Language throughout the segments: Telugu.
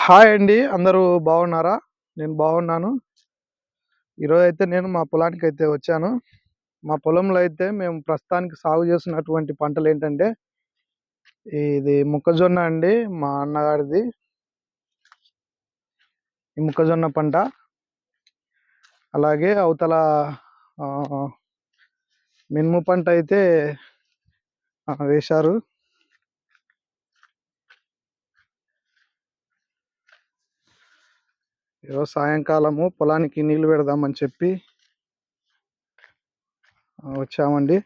హాయ్ అండి. అందరూ బాగున్నారా? నేను బాగున్నాను. ఈరోజైతే నేను మా పొలానికైతే వచ్చాను. మా పొలంలో అయితే మేము ప్రస్తుతానికి సాగు చేస్తున్నటువంటి పంటలేంటంటే, ఇది మొక్కజొన్న అండి. మా అన్నగారిది. ఈ మొక్కజొన్న పంట. అలాగే అవతల ఆహ్, మినుము పంట అయితే వేశారు. ఈరోజు సాయంకాలము పొలానికి నీళ్లు పెడదామని చెప్పి వచ్చామండి.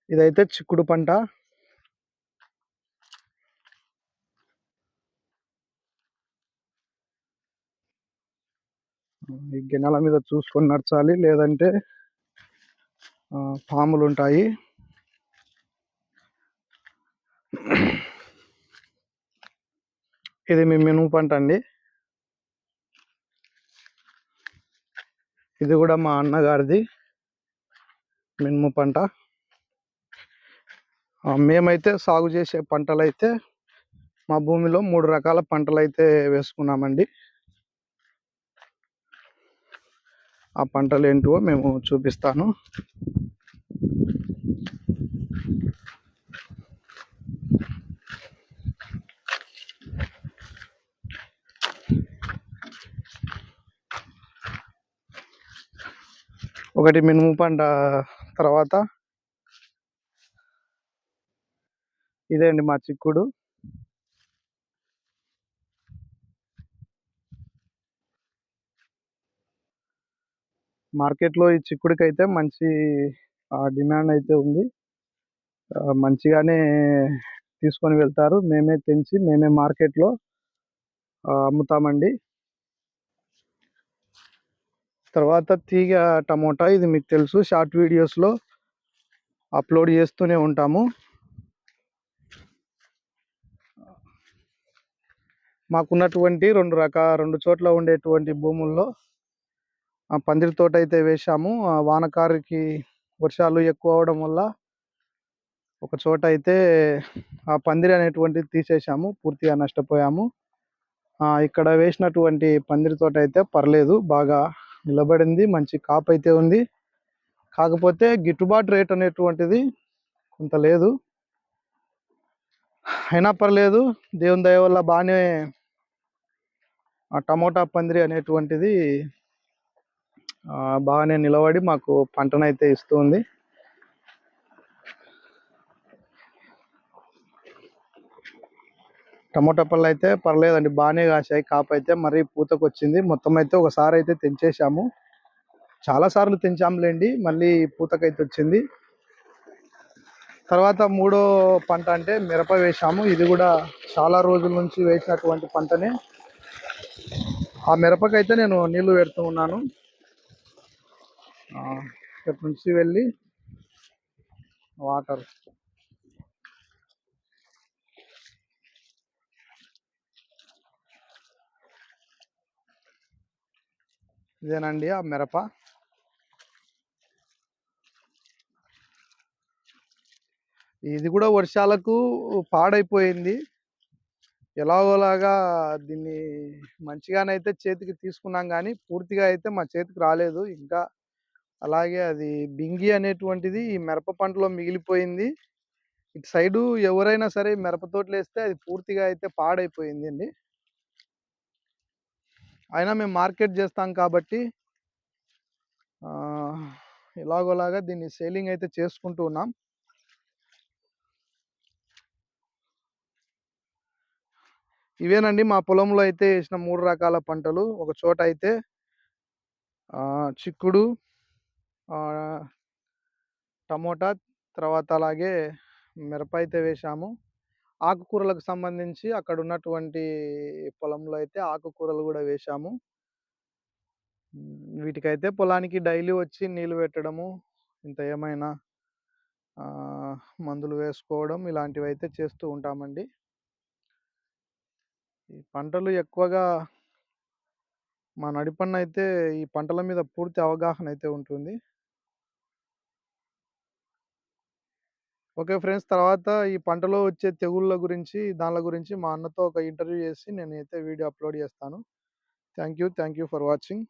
ఇదైతే చిక్కుడు పంట. ఈ గిన్నెల మీద చూసుకొని నడచాలి. లేదంటే పాములుంటాయి. ఇది మీ మినుము పంట అండి. ఇది కూడా మా అన్నగారిది మినుము పంట. మేమైతే సాగు చేసే పంటలైతే మా భూమిలో 3 రకాల పంటలైతే వేసుకున్నామండి. ఆ పంటలేంటివో మేము చూపిస్తాను. ఒకటి మినుము పంట, తర్వాత ఇదే అండి మా చిక్కుడు. మార్కెట్‌లో ఈ చిక్కుడుకైతే మంచి డిమాండ్ అయితే ఉంది. మంచిగానే తీసుకొని వెళ్తారు. మేమే తెంచి మేమే మార్కెట్‌లో అమ్ముతామండి. తర్వాత తీగ టమోటా, ఇది మీకు తెలుసు, షార్ట్ వీడియోస్‌లో అప్లోడ్ చేస్తూనే ఉంటాము. మాకున్నటువంటి 2 చోట్ల ఉండేటువంటి భూముల్లో పందిరి తోట అయితే వేశాము. వానకారుకి వర్షాలు ఎక్కువ అవడం వల్ల ఒక చోట అయితే ఆ పందిరి అనేటువంటిది తీసేశాము. పూర్తిగా నష్టపోయాము. ఇక్కడ వేసినటువంటి పందిరి తోట అయితే పర్లేదు, బాగా నిలబడింది. మంచి కాపు అయితే ఉంది. కాకపోతే గిట్టుబాటు రేట్ అనేటువంటిది కొంత లేదు. అయినా పర్లేదు, దేవుని దయ వల్ల బాగానే ఆ టమోటా పందిరి అనేటువంటిది బాగానే నిలబడి మాకు పంటనైతే ఇస్తుంది. టమోటా పళ్ళు అయితే పర్లేదండి, బాగానే కాసాయి. కాపు అయితే మరీ పూతకు వచ్చింది. మొత్తం అయితే ఒకసారి అయితే తెంచేసాము. చాలాసార్లు తెంచాములేండి, మళ్ళీ పూతకైతే వచ్చింది. తర్వాత మూడో పంట అంటే మిరప వేశాము. ఇది కూడా చాలా రోజుల నుంచి వేసినటువంటి పంటనే. ఆ మిరపకైతే నేను నీళ్లు పెడుతూ ఉన్నాను. ఇక్కడి నుంచి వెళ్ళి వాటర్ ఇదేనండి ఆ మిరప. ఇది కూడా వర్షాలకు పాడైపోయింది. ఎలాగోలాగా దీన్ని మంచిగానైతే చేతికి తీసుకున్నాం, కానీ పూర్తిగా అయితే మా చేతికి రాలేదు ఇంకా. అలాగే అది బింగి అనేటువంటిది ఈ మిరప పంటలో మిగిలిపోయింది. ఇటు సైడు ఎవరైనా సరే మిరప తోటలు వేస్తే అది పూర్తిగా అయితే పాడైపోయింది అండి. అయినా మేము మార్కెట్ చేస్తాం కాబట్టి ఎలాగోలాగా దీన్ని సేలింగ్ అయితే చేసుకుంటూ ఉన్నాం. ఇవేనండి మా పొలంలో అయితే వేసిన 3 రకాల పంటలు. ఒక చోట అయితే చిక్కుడు, టమోటా, తర్వాత అలాగే మిరప అయితే వేశాము. ఆకుకూరలకు సంబంధించి అక్కడ ఉన్నటువంటి పొలంలో అయితే ఆకుకూరలు కూడా వేశాము. వీటికైతే పొలానికి డైలీ వచ్చి నీళ్లు పెట్టడము, ఇంత ఏమైనా మందులు వేసుకోవడం, ఇలాంటివి అయితే చేస్తూ ఉంటామండి. ఈ పంటలు ఎక్కువగా మా నడిపన్న అయితే ఈ పంటల మీద పూర్తి అవగాహన అయితే ఉంటుంది. Okay friends. తర్వాత ఈ పంటలో వచ్చే తెగుళ్ళ గురించి, దానిల గురించి మా అన్నతో ఒక ఇంటర్వ్యూ చేసి నేనైతే వీడియో అప్‌లోడ్ చేస్తాను. Thank you for watching.